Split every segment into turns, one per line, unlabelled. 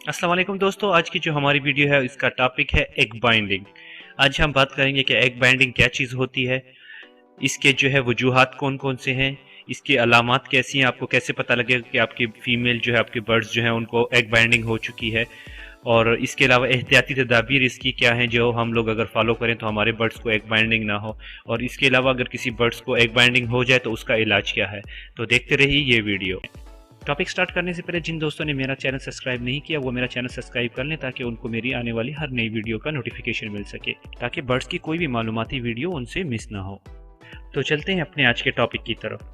अस्सलाम वालेकुम दोस्तों, आज की जो हमारी वीडियो है इसका टॉपिक है एग बाइंडिंग। आज हम बात करेंगे कि एग बाइंडिंग क्या चीज़ होती है, इसके जो है वजूहात कौन कौन से हैं, इसकी अलामात कैसी हैं, आपको कैसे पता लगेगा कि आपकी फीमेल जो है आपके बर्ड्स जो हैं उनको एग बाइंडिंग हो चुकी है। और इसके अलावा एहतियाती तदाबीर इसकी क्या हैं जो हम लोग अगर फॉलो करें तो हमारे बर्ड्स को एग बाइंडिंग ना हो। और इसके अलावा अगर किसी बर्ड्स को एग बाइंडिंग हो जाए तो उसका इलाज क्या है। तो देखते रहिए ये वीडियो। टॉपिक स्टार्ट करने से पहले जिन दोस्तों ने मेरा चैनल सब्सक्राइब नहीं किया वो मेरा चैनल सब्सक्राइब कर लें ताकि उनको मेरी आने वाली हर नई वीडियो का नोटिफिकेशन मिल सके, ताकि बर्ड्स की कोई भी मालूमाती वीडियो उनसे मिस ना हो। तो चलते हैं अपने आज के टॉपिक की तरफ।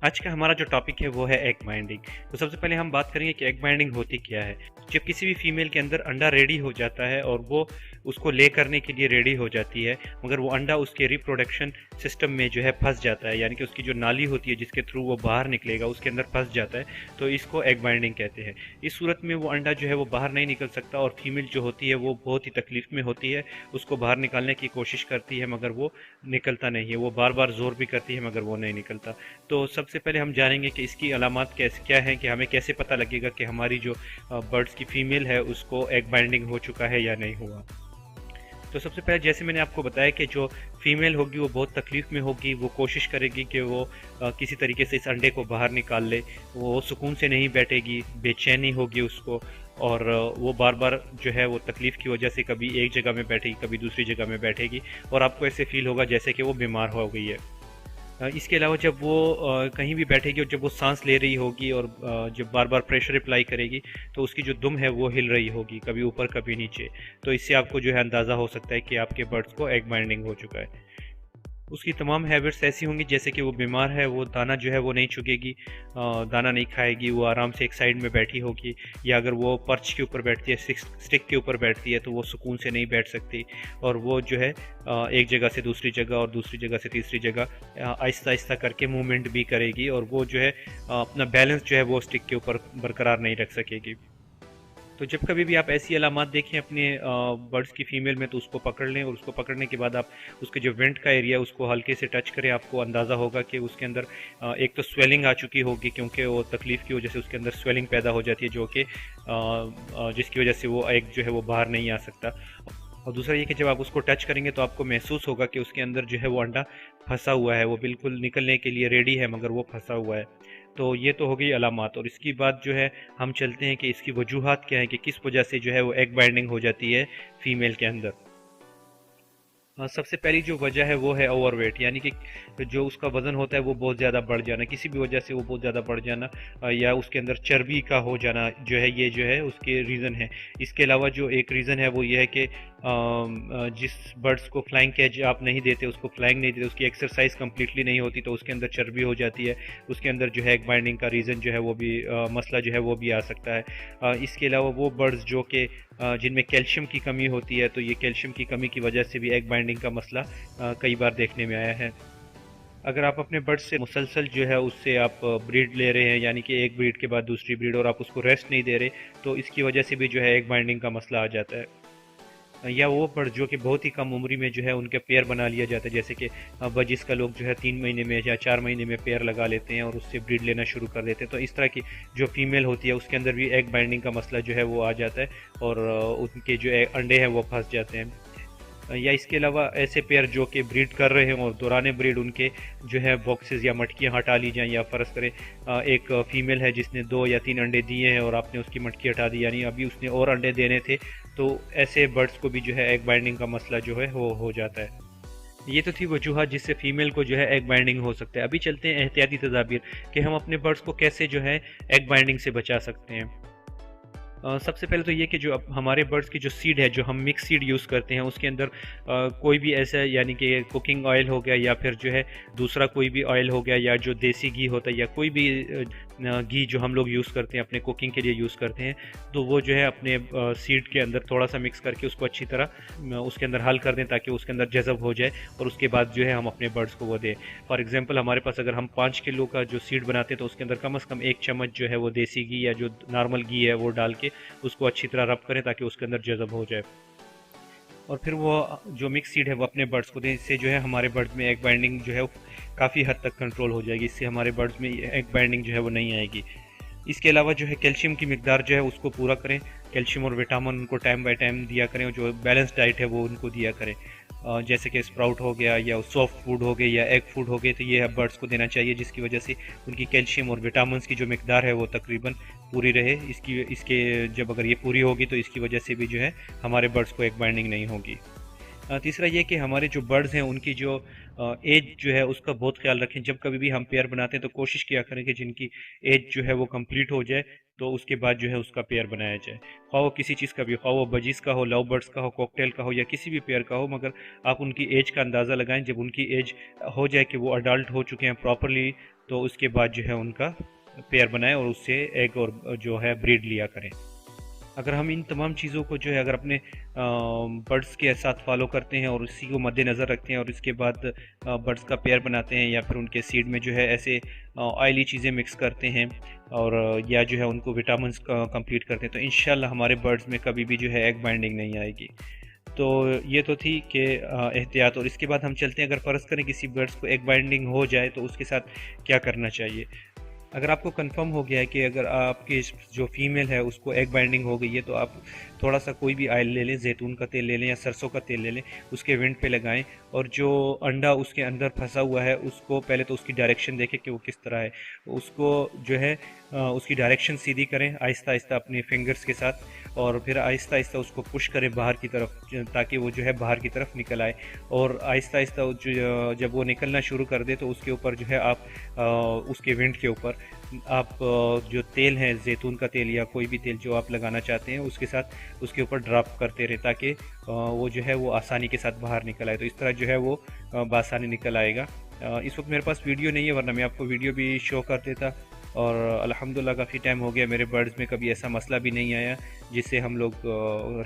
आज का हमारा जो टॉपिक है वो है एग बाइंडिंग। तो सबसे पहले हम बात करेंगे कि एग बाइंडिंग होती क्या है। जब किसी भी फीमेल के अंदर अंडा रेडी हो जाता है और वो उसको ले करने के लिए रेडी हो जाती है, मगर वो अंडा उसके रिप्रोडक्शन सिस्टम में जो है फंस जाता है, यानी कि उसकी जो नाली होती है जिसके थ्रू वो बाहर निकलेगा उसके अंदर फंस जाता है, तो इसको एग बाइंडिंग कहते हैं। इस सूरत में वो अंडा जो है वो बाहर नहीं निकल सकता और फीमेल जो होती है वो बहुत ही तकलीफ में होती है, उसको बाहर निकालने की कोशिश करती है मगर वो निकलता नहीं है, वो बार बार जोर भी करती है मगर वो नहीं निकलता। तो सबसे पहले हम जानेंगे कि इसकी अलामात कैसे क्या हैं, कि हमें कैसे पता लगेगा कि हमारी जो बर्ड्स की फीमेल है उसको एग बाइंडिंग हो चुका है या नहीं हुआ। तो सबसे पहले जैसे मैंने आपको बताया कि जो फीमेल होगी वो बहुत तकलीफ़ में होगी, वो कोशिश करेगी कि वो किसी तरीके से इस अंडे को बाहर निकाल ले, वो सुकून से नहीं बैठेगी, बेचैनी होगी उसको। और वो बार बार जो है वो तकलीफ़ की वजह से कभी एक जगह में बैठेगी कभी दूसरी जगह में बैठेगी और आपको ऐसे फील होगा जैसे कि वो बीमार हो गई है। इसके अलावा जब वो कहीं भी बैठेगी और जब वो सांस ले रही होगी और जब बार बार प्रेशर अप्लाई करेगी तो उसकी जो दुम है वो हिल रही होगी, कभी ऊपर कभी नीचे। तो इससे आपको जो है अंदाज़ा हो सकता है कि आपके बर्ड्स को एग बाइंडिंग हो चुका है। उसकी तमाम हैबिट्स ऐसी होंगी जैसे कि वो बीमार है, वो दाना जो है वो नहीं चुगेगी, दाना नहीं खाएगी, वो आराम से एक साइड में बैठी होगी, या अगर वो पर्च के ऊपर बैठती है, स्टिक के ऊपर बैठती है तो वो सुकून से नहीं बैठ सकती और वो जो है एक जगह से दूसरी जगह और दूसरी जगह से तीसरी जगह आहिस्ता आहिस्ता करके मूवमेंट भी करेगी और वो जो है अपना बैलेंस जो है वो स्टिक के ऊपर बरकरार नहीं रख सकेगी। तो जब कभी भी आप ऐसी अलामात देखें अपने बर्ड्स की फीमेल में तो उसको पकड़ लें और उसको पकड़ने के बाद आप उसके जो वेंट का एरिया है उसको हल्के से टच करें, आपको अंदाज़ा होगा कि उसके अंदर एक तो स्वेलिंग आ चुकी होगी क्योंकि वो तकलीफ़ की वजह से उसके अंदर स्वेलिंग पैदा हो जाती है जो कि जिसकी वजह से वो एग जो है वो बाहर नहीं आ सकता। और दूसरा ये कि जब आप उसको टच करेंगे तो आपको महसूस होगा कि उसके अंदर जो है वो अंडा फंसा हुआ है, वो बिल्कुल निकलने के लिए रेडी है मगर वो फंसा हुआ है। तो ये तो हो गई अलामात। और इसकी बात जो है हम चलते हैं कि इसकी वजूहात क्या है, कि किस वजह से जो है वो एग बाइंडिंग हो जाती है फीमेल के अंदर। सबसे पहली जो वजह है वो है ओवरवेट, यानी कि जो उसका वज़न होता है वो बहुत ज़्यादा बढ़ जाना, किसी भी वजह से वो बहुत ज़्यादा बढ़ जाना, या उसके अंदर चर्बी का हो जाना जो है, ये जो है उसके रीज़न है। इसके अलावा जो एक रीज़न है वो ये है कि जिस बर्ड्स को फ्लाइंग कैच आप नहीं देते, उसको फ्लाइंग नहीं देते, उसकी एक्सरसाइज कंप्लीटली नहीं होती तो उसके अंदर चर्बी हो जाती है, उसके अंदर जो है एग बाइंडिंग का रीज़न जो है वो भी मसला जो है वो भी आ सकता है। इसके अलावा वो बर्ड्स जो कि जिनमें कैल्शियम की कमी होती है तो ये कैल्शियम की कमी की वजह से भी एग बाइंडिंग का मसला कई बार देखने में आया है। अगर आप अपने बर्ड से मुसलसल जो है उससे आप ब्रीड ले रहे हैं, यानी कि एक ब्रीड के बाद दूसरी ब्रीड, और आप उसको रेस्ट नहीं दे रहे, तो इसकी वजह से भी जो है एग बाइंडिंग का मसला आ जाता है। या वो बर्ड जो कि बहुत ही कम उम्री में जो है उनके पेयर बना लिया जाता है, जैसे कि बजिस का लोग जो है 3 महीने में या 4 महीने में पेयर लगा लेते हैं और उससे ब्रीड लेना शुरू कर देते हैं। तो इस तरह की जो फीमेल होती है उसके अंदर भी एग बाइंडिंग का मसला जो है वो आ जाता है और उनके जो अंडे हैं वो फंस जाते हैं। या इसके अलावा ऐसे पेयर जो कि ब्रीड कर रहे हैं और दौरान ब्रीड उनके जो है बॉक्सेस या मटकियाँ हटा ली जाएँ, या फ़र्ज़ करें एक फ़ीमेल है जिसने 2 या 3 अंडे दिए हैं और आपने उसकी मटकी हटा दी, यानी अभी उसने और अंडे देने थे, तो ऐसे बर्ड्स को भी जो है एग बाइंडिंग का मसला जो है वो हो जाता है। ये तो थी वजूहत जिससे फीमेल को जो है एग बाइंडिंग हो सकता है। अभी चलते हैं एहतियाती तदाबीर कि हम अपने बर्ड्स को कैसे जो है एग बाइंडिंग से बचा सकते हैं। सबसे पहले तो ये कि जो हमारे बर्ड्स की जो सीड है, जो हम मिक्स सीड यूज़ करते हैं, उसके अंदर कोई भी ऐसा, यानी कि कुकिंग ऑयल हो गया या फिर जो है दूसरा कोई भी ऑयल हो गया, या जो देसी घी होता है या कोई भी घी जो हम लोग यूज़ करते हैं अपने कुकिंग के लिए यूज़ करते हैं, तो वो जो है अपने सीड के अंदर थोड़ा सा मिक्स करके उसको अच्छी तरह उसके अंदर हल कर दें ताकि उसके अंदर जज़ब हो जाए और उसके बाद जो है हम अपने बर्ड्स को वो दें। फॉर एग्जांपल हमारे पास अगर हम 5 किलो का जो सीड बनाते हैं तो उसके अंदर कम से कम 1 चम्मच जो है वो देसी घी या जो नॉर्मल घी है वो डाल के उसको अच्छी तरह रब करें ताकि उसके अंदर जज़ब हो जाए और फिर वो जो मिक्स सीड है वो अपने बर्ड्स को दें। इससे जो है हमारे बर्ड्स में एग बाइंडिंग जो है काफ़ी हद तक कंट्रोल हो जाएगी, इससे हमारे बर्ड्स में एग बाइंडिंग जो है वो नहीं आएगी। इसके अलावा जो है कैल्शियम की मिकदार जो है उसको पूरा करें, कैल्शियम और विटामिन उनको टाइम बाय टाइम दिया करें, और जो बैलेंस डाइट है वो उनको दिया करें। जैसे कि स्प्राउट हो गया या सॉफ्ट फूड हो गए या एग फूड हो गए, तो ये बर्ड्स को देना चाहिए, जिसकी वजह से उनकी कैल्शियम और विटामिन की जो मिकदार है वो तकरीबन पूरी रहे। इसके जब अगर ये पूरी होगी तो इसकी वजह से भी जो है हमारे बर्ड्स को एग बाइंडिंग नहीं होगी। तीसरा ये कि हमारे जो बर्ड्स हैं उनकी जो एज जो है उसका बहुत ख्याल रखें। जब कभी भी हम पेयर बनाते हैं तो कोशिश किया करें कि जिनकी एज जो है वो कंप्लीट हो जाए, तो उसके बाद जो है उसका पेयर बनाया जाए। ख्वाह वो किसी चीज़ का भी, ख्वाह वो बजीज़ का हो, लव बर्ड्स का हो, कॉकटेल का हो, या किसी भी पेयर का हो, मगर आप उनकी एज का अंदाज़ा लगाएं। जब उनकी एज हो जाए कि वो अडल्ट हो चुके हैं प्रॉपरली, तो उसके बाद जो है उनका पेयर बनाएं और उससे एग और जो है ब्रीड लिया करें। अगर हम इन तमाम चीज़ों को जो है अगर अपने बर्ड्स के साथ फॉलो करते हैं और इसी को मद्देनज़र रखते हैं और इसके बाद बर्ड्स का पेयर बनाते हैं, या फिर उनके सीड में जो है ऐसे ऑयली चीज़ें मिक्स करते हैं, और या जो है उनको विटामिन कंप्लीट करते हैं, तो इंशाल्लाह हमारे बर्ड्स में कभी भी जो है एग बाइंडिंग नहीं आएगी। तो ये तो थी कि एहतियात। और इसके बाद हम चलते हैं, अगर फ़र्ज़ करें किसी बर्ड्स को एग बाइंडिंग हो जाए तो उसके साथ क्या करना चाहिए। अगर आपको कंफर्म हो गया है कि अगर आपकी जो फीमेल है उसको एग बाइंडिंग हो गई है, तो आप थोड़ा सा कोई भी ऑयल ले लें, जैतून का तेल ले लें या सरसों का तेल ले लें, उसके विंड पे लगाएं, और जो अंडा उसके अंदर फंसा हुआ है उसको पहले तो उसकी डायरेक्शन देखें कि वो किस तरह है। उसको जो है उसकी डायरेक्शन सीधी करें आहिस्ता आहिस्ता अपने फिंगर्स के साथ, और फिर आहिस्ता आहिस्ता उसको पुश करें बाहर की तरफ, ताकि वो जो है बाहर की तरफ निकल आए। और आहिस्ता आहिस्ता जब वो निकलना शुरू कर दे तो उसके ऊपर जो है आप उसके विंड के ऊपर आप जो तेल है, जैतून का तेल या कोई भी तेल जो आप लगाना चाहते हैं, उसके साथ उसके ऊपर ड्रॉप करते रहे, ताकि वो जो है वो आसानी के साथ बाहर निकल आए। तो इस तरह जो है वो बआसानी निकल आएगा। इस वक्त मेरे पास वीडियो नहीं है, वरना मैं आपको वीडियो भी शो कर देता। और अल्हम्दुलिल्लाह काफ़ी टाइम हो गया, मेरे बर्ड्स में कभी ऐसा मसला भी नहीं आया जिससे हम लोग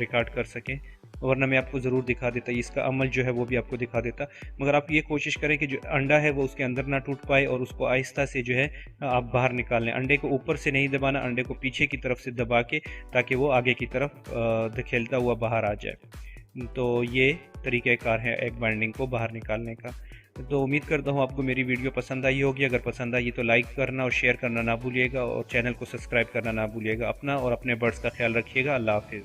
रिकॉर्ड कर सकें, वरना मैं आपको ज़रूर दिखा देता, इसका अमल जो है वो भी आपको दिखा देता। मगर आप ये कोशिश करें कि जो अंडा है वो उसके अंदर ना टूट पाए, और उसको आहिस्ता से जो है आप बाहर निकाल लें। अंडे को ऊपर से नहीं दबाना, अंडे को पीछे की तरफ से दबा के, ताकि वो आगे की तरफ धकेलता हुआ बाहर आ जाए। तो ये तरीक़ाकार है एग बाइंडिंग को बाहर निकालने का। तो उम्मीद करता हूँ आपको मेरी वीडियो पसंद आई होगी। अगर पसंद आई तो लाइक करना और शेयर करना ना भूलिएगा, और चैनल को सब्सक्राइब करना ना भूलिएगा। अपना और अपने बर्ड्स का ख्याल रखिएगा। अल्लाह हाफिज़।